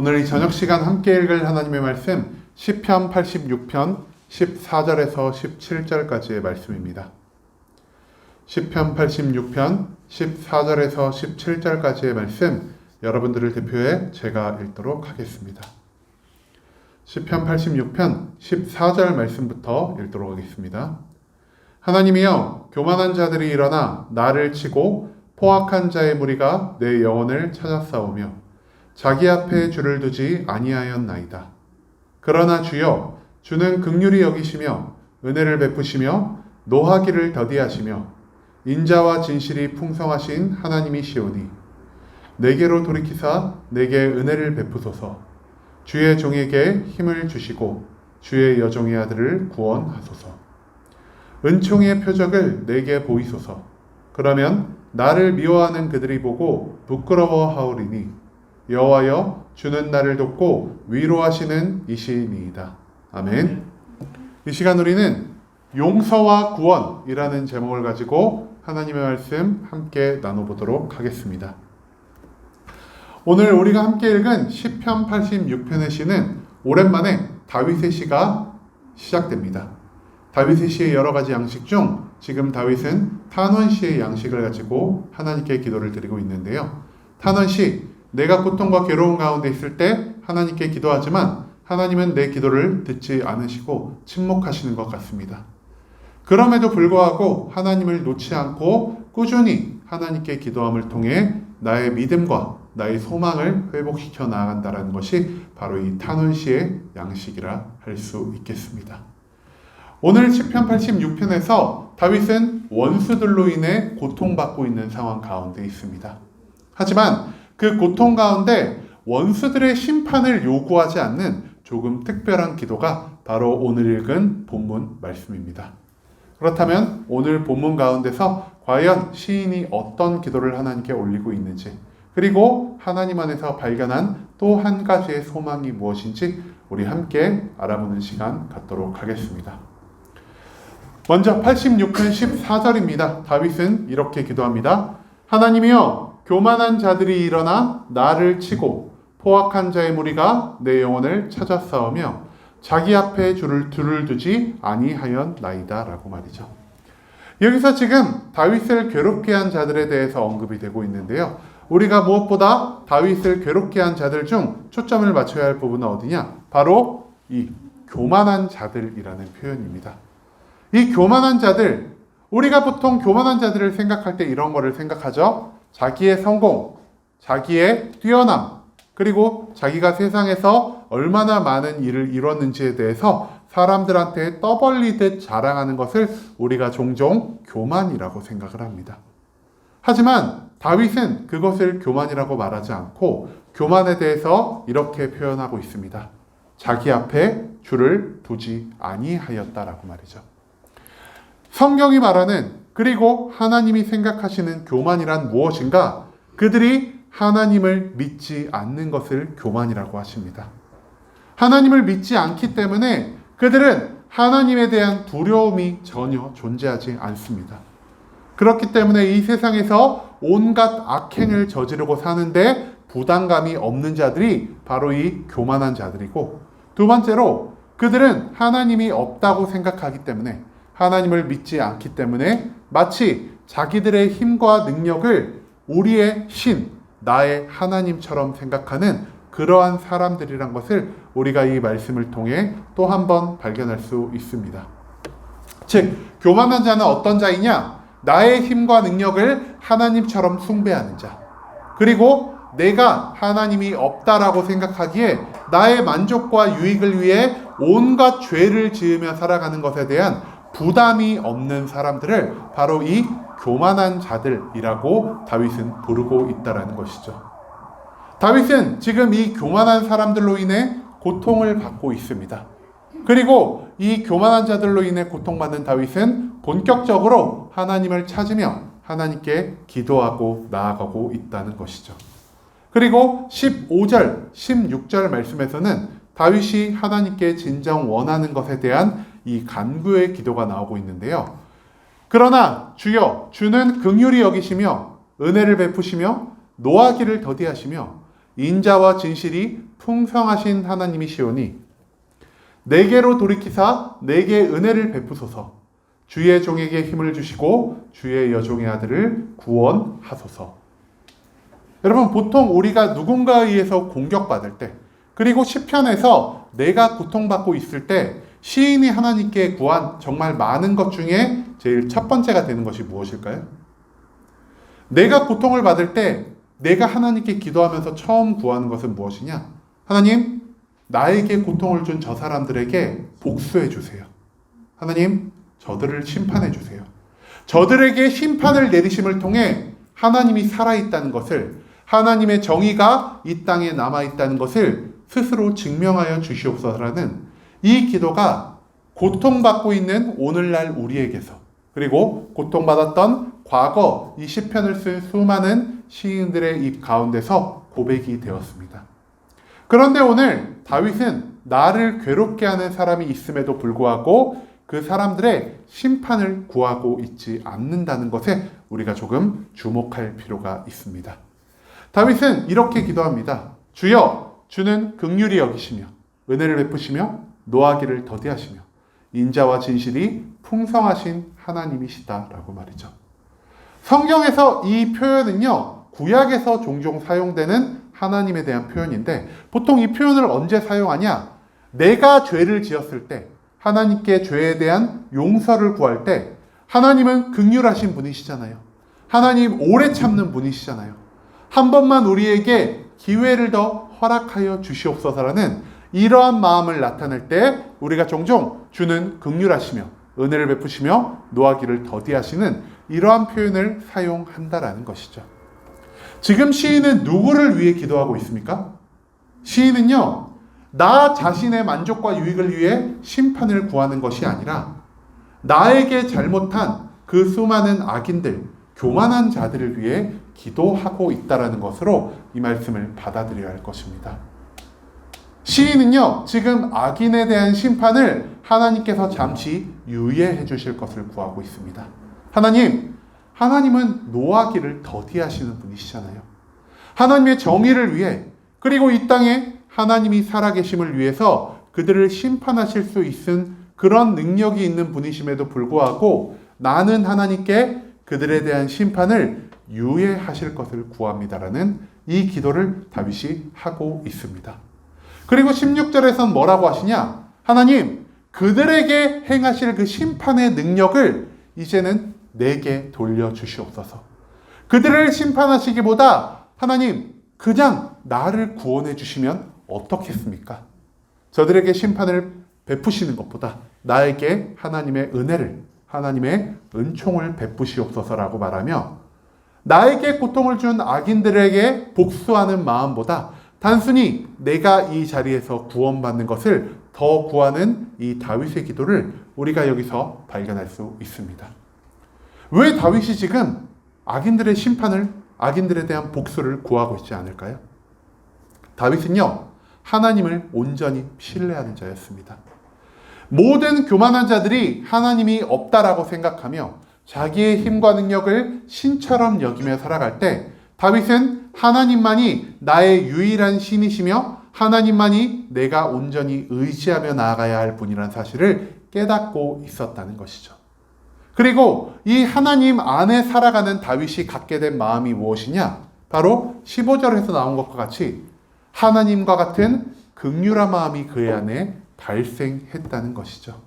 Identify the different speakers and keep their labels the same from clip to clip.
Speaker 1: 오늘 이 저녁 시간 함께 읽을 하나님의 말씀 시편 86편 14절에서 17절까지의 말씀입니다. 시편 86편 14절에서 17절까지의 말씀 여러분들을 대표해 제가 읽도록 하겠습니다. 시편 86편 14절 말씀부터 읽도록 하겠습니다. 하나님이여, 교만한 자들이 일어나 나를 치고 포악한 자의 무리가 내 영혼을 찾아싸우며 자기 앞에 주를 두지 아니하였나이다. 그러나 주여, 주는 긍휼히 여기시며 은혜를 베푸시며 노하기를 더디하시며 인자와 진실이 풍성하신 하나님이시오니 내게로 돌이키사 내게 은혜를 베푸소서. 주의 종에게 힘을 주시고 주의 여종의 아들을 구원하소서. 은총의 표적을 내게 보이소서. 그러면 나를 미워하는 그들이 보고 부끄러워하오리니 여호와여, 주는 나를 돕고 위로하시는 이시니이다. 아멘. 이 시간 우리는 용서와 구원이라는 제목을 가지고 하나님의 말씀 함께 나눠보도록 하겠습니다. 오늘 우리가 함께 읽은 시편 86편의 시는 오랜만에 다윗의 시가 시작됩니다. 다윗의 시의 여러 가지 양식 중 지금 다윗은 탄원시의 양식을 가지고 하나님께 기도를 드리고 있는데요. 탄원시, 내가 고통과 괴로움 가운데 있을 때 하나님께 기도하지만 하나님은 내 기도를 듣지 않으시고 침묵하시는 것 같습니다. 그럼에도 불구하고 하나님을 놓지 않고 꾸준히 하나님께 기도함을 통해 나의 믿음과 나의 소망을 회복시켜 나아간다는 것이 바로 이 탄원시의 양식이라 할 수 있겠습니다. 오늘 시편 86편에서 다윗은 원수들로 인해 고통받고 있는 상황 가운데 있습니다. 하지만 그 고통 가운데 원수들의 심판을 요구하지 않는 조금 특별한 기도가 바로 오늘 읽은 본문 말씀입니다. 그렇다면 오늘 본문 가운데서 과연 시인이 어떤 기도를 하나님께 올리고 있는지, 그리고 하나님 안에서 발견한 또 한 가지의 소망이 무엇인지 우리 함께 알아보는 시간 갖도록 하겠습니다. 먼저 86편 14절입니다. 다윗은 이렇게 기도합니다. 하나님이여, 교만한 자들이 일어나 나를 치고 포악한 자의 무리가 내 영혼을 찾아 싸우며 자기 앞에 줄을 두지 아니하였나이다 라고 말이죠. 여기서 지금 다윗을 괴롭게 한 자들에 대해서 언급이 되고 있는데요. 우리가 무엇보다 다윗을 괴롭게 한 자들 중 초점을 맞춰야 할 부분은 어디냐? 바로 이 교만한 자들이라는 표현입니다. 이 교만한 자들, 우리가 보통 교만한 자들을 생각할 때 이런 거를 생각하죠. 자기의 성공, 자기의 뛰어남, 그리고 자기가 세상에서 얼마나 많은 일을 이뤘는지에 대해서 사람들한테 떠벌리듯 자랑하는 것을 우리가 종종 교만이라고 생각을 합니다. 하지만 다윗은 그것을 교만이라고 말하지 않고 교만에 대해서 이렇게 표현하고 있습니다. 자기 앞에 주를 두지 아니하였다라고 말이죠. 성경이 말하는, 그리고 하나님이 생각하시는 교만이란 무엇인가? 그들이 하나님을 믿지 않는 것을 교만이라고 하십니다. 하나님을 믿지 않기 때문에 그들은 하나님에 대한 두려움이 전혀 존재하지 않습니다. 그렇기 때문에 이 세상에서 온갖 악행을 저지르고 사는데 부담감이 없는 자들이 바로 이 교만한 자들이고, 두 번째로 그들은 하나님이 없다고 생각하기 때문에, 하나님을 믿지 않기 때문에 마치 자기들의 힘과 능력을 우리의 신, 나의 하나님처럼 생각하는 그러한 사람들이란 것을 우리가 이 말씀을 통해 또 한 번 발견할 수 있습니다. 즉, 교만한 자는 어떤 자이냐? 나의 힘과 능력을 하나님처럼 숭배하는 자, 그리고 내가 하나님이 없다라고 생각하기에 나의 만족과 유익을 위해 온갖 죄를 지으며 살아가는 것에 대한 부담이 없는 사람들을 바로 이 교만한 자들이라고 다윗은 부르고 있다라는 것이죠. 다윗은 지금 이 교만한 사람들로 인해 고통을 받고 있습니다. 그리고 이 교만한 자들로 인해 고통받는 다윗은 본격적으로 하나님을 찾으며 하나님께 기도하고 나아가고 있다는 것이죠. 그리고 15절, 16절 말씀에서는 다윗이 하나님께 진정 원하는 것에 대한 이 간구의 기도가 나오고 있는데요. 그러나 주여, 주는 긍휼히 여기시며 은혜를 베푸시며 노하기를 더디하시며 인자와 진실이 풍성하신 하나님이시오니 내게로 돌이키사 내게 은혜를 베푸소서. 주의 종에게 힘을 주시고 주의 여종의 아들을 구원하소서. 여러분, 보통 우리가 누군가에 의해서 공격받을 때, 그리고 시편에서 내가 고통받고 있을 때 시인이 하나님께 구한 정말 많은 것 중에 제일 첫 번째가 되는 것이 무엇일까요? 내가 고통을 받을 때 내가 하나님께 기도하면서 처음 구하는 것은 무엇이냐? 하나님, 나에게 고통을 준 저 사람들에게 복수해 주세요. 하나님, 저들을 심판해 주세요. 저들에게 심판을 내리심을 통해 하나님이 살아있다는 것을, 하나님의 정의가 이 땅에 남아있다는 것을 스스로 증명하여 주시옵소서라는 이 기도가 고통받고 있는 오늘날 우리에게서, 그리고 고통받았던 과거 이 시편을 쓴 수많은 시인들의 입 가운데서 고백이 되었습니다. 그런데 오늘 다윗은 나를 괴롭게 하는 사람이 있음에도 불구하고 그 사람들의 심판을 구하고 있지 않는다는 것에 우리가 조금 주목할 필요가 있습니다. 다윗은 이렇게 기도합니다. 주여, 주는 긍휼히 여기시며 은혜를 베푸시며 노하기를 더디하시며 인자와 진실이 풍성하신 하나님이시다라고 말이죠. 성경에서 이 표현은요, 구약에서 종종 사용되는 하나님에 대한 표현인데, 보통 이 표현을 언제 사용하냐? 내가 죄를 지었을 때, 하나님께 죄에 대한 용서를 구할 때, 하나님은 긍휼하신 분이시잖아요. 하나님 오래 참는 분이시잖아요. 한 번만 우리에게 기회를 더 허락하여 주시옵소서라는 이러한 마음을 나타낼 때 우리가 종종 주는 긍휼하시며 은혜를 베푸시며 노하기를 더디하시는 이러한 표현을 사용한다라는 것이죠. 지금 시인은 누구를 위해 기도하고 있습니까? 시인은요, 나 자신의 만족과 유익을 위해 심판을 구하는 것이 아니라 나에게 잘못한 그 수많은 악인들, 교만한 자들을 위해 기도하고 있다라는 것으로 이 말씀을 받아들여야 할 것입니다. 시인은요, 지금 악인에 대한 심판을 하나님께서 잠시 유예해 주실 것을 구하고 있습니다. 하나님은 노하기를 더디하시는 분이시잖아요. 하나님의 정의를 위해, 그리고 이 땅에 하나님이 살아계심을 위해서 그들을 심판하실 수 있는 그런 능력이 있는 분이심에도 불구하고 나는 하나님께 그들에 대한 심판을 유예하실 것을 구합니다라는 이 기도를 다윗이 하고 있습니다. 그리고 16절에서는 뭐라고 하시냐? 하나님, 그들에게 행하실 그 심판의 능력을 이제는 내게 돌려주시옵소서. 그들을 심판하시기보다 하나님, 그냥 나를 구원해 주시면 어떻겠습니까? 저들에게 심판을 베푸시는 것보다 나에게 하나님의 은혜를, 하나님의 은총을 베푸시옵소서라고 말하며, 나에게 고통을 준 악인들에게 복수하는 마음보다 단순히 내가 이 자리에서 구원받는 것을 더 구하는 이 다윗의 기도를 우리가 여기서 발견할 수 있습니다. 왜 다윗이 지금 악인들의 심판을, 악인들에 대한 복수를 구하고 있지 않을까요? 다윗은요, 하나님을 온전히 신뢰하는 자였습니다. 모든 교만한 자들이 하나님이 없다라고 생각하며 자기의 힘과 능력을 신처럼 여기며 살아갈 때 다윗은 하나님만이 나의 유일한 신이시며 하나님만이 내가 온전히 의지하며 나아가야 할 분이라는 사실을 깨닫고 있었다는 것이죠. 그리고 이 하나님 안에 살아가는 다윗이 갖게 된 마음이 무엇이냐? 바로 15절에서 나온 것과 같이 하나님과 같은 긍휼한 마음이 그의 안에 발생했다는 것이죠.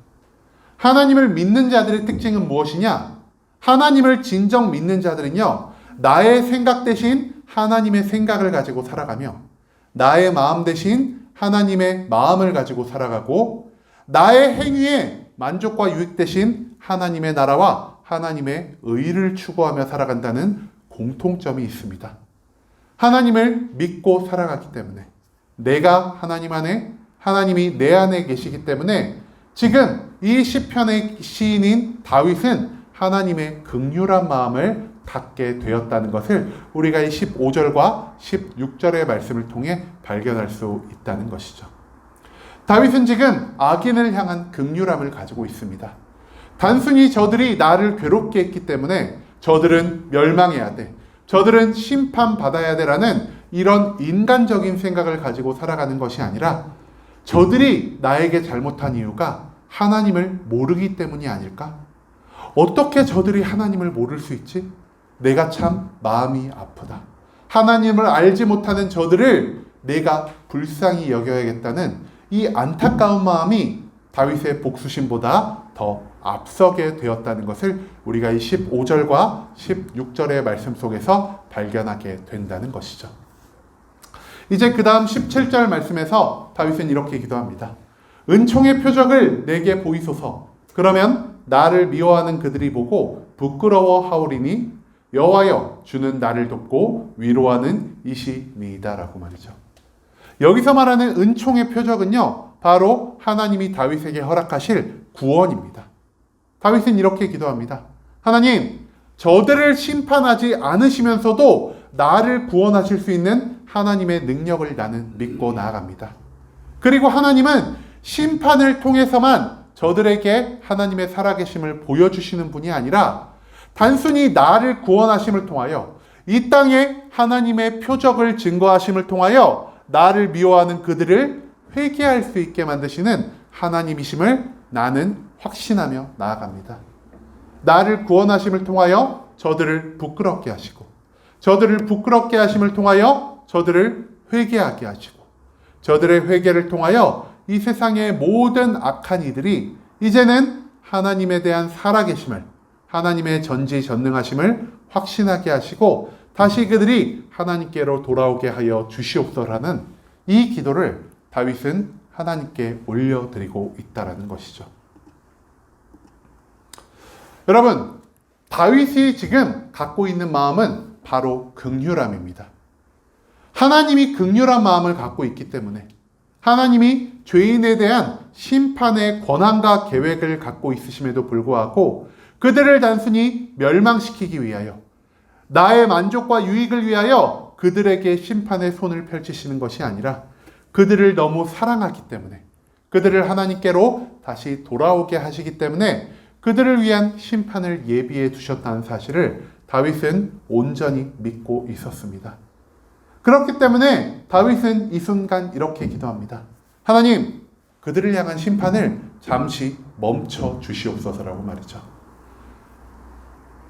Speaker 1: 하나님을 믿는 자들의 특징은 무엇이냐? 하나님을 진정 믿는 자들은요, 나의 생각 대신 하나님의 생각을 가지고 살아가며 나의 마음 대신 하나님의 마음을 가지고 살아가고 나의 행위에 만족과 유익 대신 하나님의 나라와 하나님의 의를 추구하며 살아간다는 공통점이 있습니다. 하나님을 믿고 살아가기 때문에, 내가 하나님 안에, 하나님이 내 안에 계시기 때문에 지금 이 시편의 시인인 다윗은 하나님의 긍휼한 마음을 갖게 되었다는 것을 우리가 이 15절과 16절의 말씀을 통해 발견할 수 있다는 것이죠. 다윗은 지금 악인을 향한 긍휼함을 가지고 있습니다. 단순히 저들이 나를 괴롭게 했기 때문에 저들은 멸망해야 돼, 저들은 심판받아야 돼라는 이런 인간적인 생각을 가지고 살아가는 것이 아니라 저들이 나에게 잘못한 이유가 하나님을 모르기 때문이 아닐까? 어떻게 저들이 하나님을 모를 수 있지? 내가 참 마음이 아프다. 하나님을 알지 못하는 저들을 내가 불쌍히 여겨야겠다는 이 안타까운 마음이 다윗의 복수심보다 더 앞서게 되었다는 것을 우리가 이 15절과 16절의 말씀 속에서 발견하게 된다는 것이죠. 이제 그 다음 17절 말씀에서 다윗은 이렇게 기도합니다. 은총의 표적을 내게 보이소서. 그러면 나를 미워하는 그들이 보고 부끄러워하오리니 여호와여 주는 나를 돕고 위로하는 이시니이다 라고 말이죠. 여기서 말하는 은총의 표적은요, 바로 하나님이 다윗에게 허락하실 구원입니다. 다윗은 이렇게 기도합니다. 하나님, 저들을 심판하지 않으시면서도 나를 구원하실 수 있는 하나님의 능력을 나는 믿고 나아갑니다. 그리고 하나님은 심판을 통해서만 저들에게 하나님의 살아계심을 보여주시는 분이 아니라 단순히 나를 구원하심을 통하여 이 땅에 하나님의 표적을 증거하심을 통하여 나를 미워하는 그들을 회개할 수 있게 만드시는 하나님이심을 나는 확신하며 나아갑니다. 나를 구원하심을 통하여 저들을 부끄럽게 하시고 저들을 부끄럽게 하심을 통하여 저들을 회개하게 하시고 저들의 회개를 통하여 이 세상의 모든 악한 이들이 이제는 하나님에 대한 살아계심을, 하나님의 전지전능하심을 확신하게 하시고 다시 그들이 하나님께로 돌아오게 하여 주시옵소서라는 이 기도를 다윗은 하나님께 올려드리고 있다는 것이죠. 여러분, 다윗이 지금 갖고 있는 마음은 바로 긍휼함입니다. 하나님이 긍휼한 마음을 갖고 있기 때문에 하나님이 죄인에 대한 심판의 권한과 계획을 갖고 있으심에도 불구하고 그들을 단순히 멸망시키기 위하여 나의 만족과 유익을 위하여 그들에게 심판의 손을 펼치시는 것이 아니라 그들을 너무 사랑하기 때문에 그들을 하나님께로 다시 돌아오게 하시기 때문에 그들을 위한 심판을 예비해 두셨다는 사실을 다윗은 온전히 믿고 있었습니다. 그렇기 때문에 다윗은 이 순간 이렇게 기도합니다. 하나님, 그들을 향한 심판을 잠시 멈춰 주시옵소서라고 말이죠.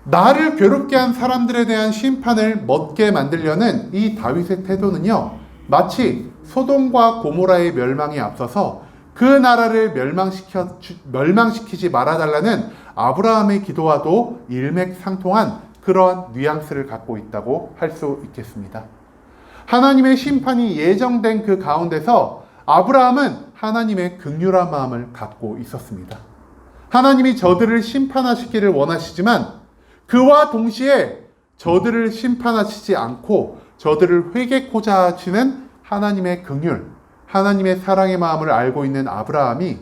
Speaker 1: 나를 괴롭게 한 사람들에 대한 심판을 멎게 만들려는 이 다윗의 태도는요, 마치 소돔과 고모라의 멸망에 앞서서 그 나라를 멸망시키지 말아달라는 아브라함의 기도와도 일맥상통한 그러한 뉘앙스를 갖고 있다고 할 수 있겠습니다. 하나님의 심판이 예정된 그 가운데서 아브라함은 하나님의 긍휼한 마음을 갖고 있었습니다. 하나님이 저들을 심판하시기를 원하시지만 그와 동시에 저들을 심판하시지 않고 저들을 회개코자 하시는 하나님의 긍휼, 하나님의 사랑의 마음을 알고 있는 아브라함이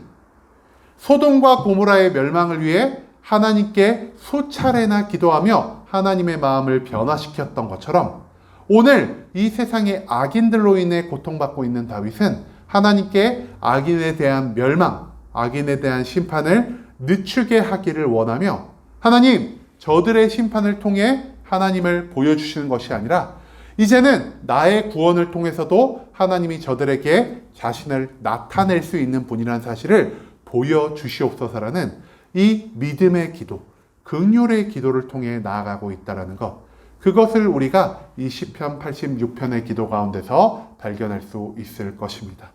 Speaker 1: 소돔과 고모라의 멸망을 위해 하나님께 수차례나 기도하며 하나님의 마음을 변화시켰던 것처럼 오늘 이 세상의 악인들로 인해 고통받고 있는 다윗은 하나님께 악인에 대한 멸망, 악인에 대한 심판을 늦추게 하기를 원하며 하나님, 저들의 심판을 통해 하나님을 보여주시는 것이 아니라 이제는 나의 구원을 통해서도 하나님이 저들에게 자신을 나타낼 수 있는 분이라는 사실을 보여주시옵소서라는 이 믿음의 기도, 긍휼의 기도를 통해 나아가고 있다는 것, 그것을 우리가 이 시편 86편의 기도 가운데서 발견할 수 있을 것입니다.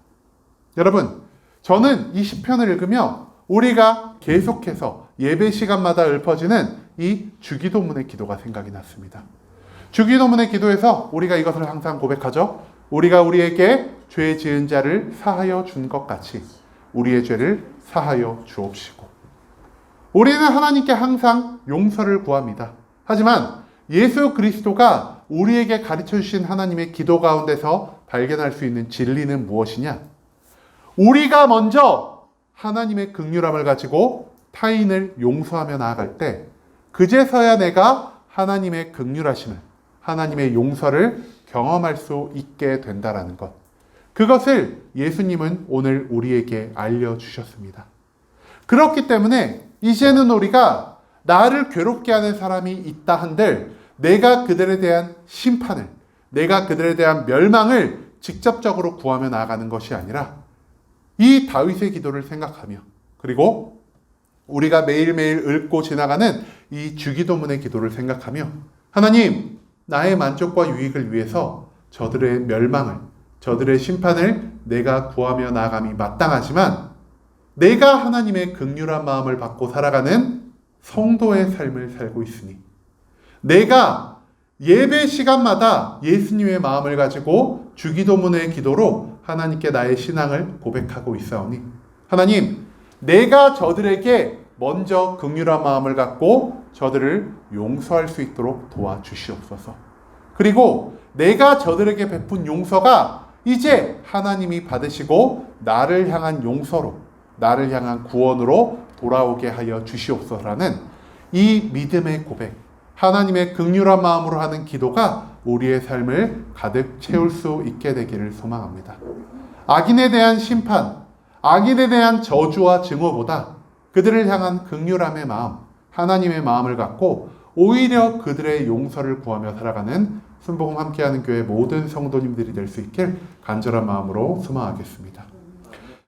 Speaker 1: 여러분, 저는 이 시편을 읽으며 우리가 계속해서 예배 시간마다 읊어지는 이 주기도문의 기도가 생각이 났습니다. 주기도문의 기도에서 우리가 이것을 항상 고백하죠. 우리가 우리에게 죄 지은 자를 사하여 준 것 같이 우리의 죄를 사하여 주옵시고. 우리는 하나님께 항상 용서를 구합니다. 하지만 예수 그리스도가 우리에게 가르쳐 주신 하나님의 기도 가운데서 발견할 수 있는 진리는 무엇이냐? 우리가 먼저 하나님의 긍휼함을 가지고 타인을 용서하며 나아갈 때 그제서야 내가 하나님의 긍휼하심을, 하나님의 용서를 경험할 수 있게 된다라는 것. 그것을 예수님은 오늘 우리에게 알려주셨습니다. 그렇기 때문에 이제는 우리가 나를 괴롭게 하는 사람이 있다 한들 내가 그들에 대한 심판을, 내가 그들에 대한 멸망을 직접적으로 구하며 나아가는 것이 아니라 이 다윗의 기도를 생각하며 그리고 우리가 매일매일 읽고 지나가는 이 주기도문의 기도를 생각하며 하나님, 나의 만족과 유익을 위해서 저들의 멸망을, 저들의 심판을 내가 구하며 나아감이 마땅하지만 내가 하나님의 긍휼한 마음을 받고 살아가는 성도의 삶을 살고 있으니 내가 예배 시간마다 예수님의 마음을 가지고 주기도문의 기도로 하나님께 나의 신앙을 고백하고 있사오니 하나님, 내가 저들에게 먼저 긍휼한 마음을 갖고 저들을 용서할 수 있도록 도와주시옵소서. 그리고 내가 저들에게 베푼 용서가 이제 하나님이 받으시고 나를 향한 용서로, 나를 향한 구원으로 돌아오게 하여 주시옵소서라는 이 믿음의 고백, 하나님의 긍휼한 마음으로 하는 기도가 우리의 삶을 가득 채울 수 있게 되기를 소망합니다. 악인에 대한 심판, 악인에 대한 저주와 증오보다 그들을 향한 긍휼함의 마음, 하나님의 마음을 갖고 오히려 그들의 용서를 구하며 살아가는 순복음 함께하는 교회 모든 성도님들이 될 수 있길 간절한 마음으로 소망하겠습니다.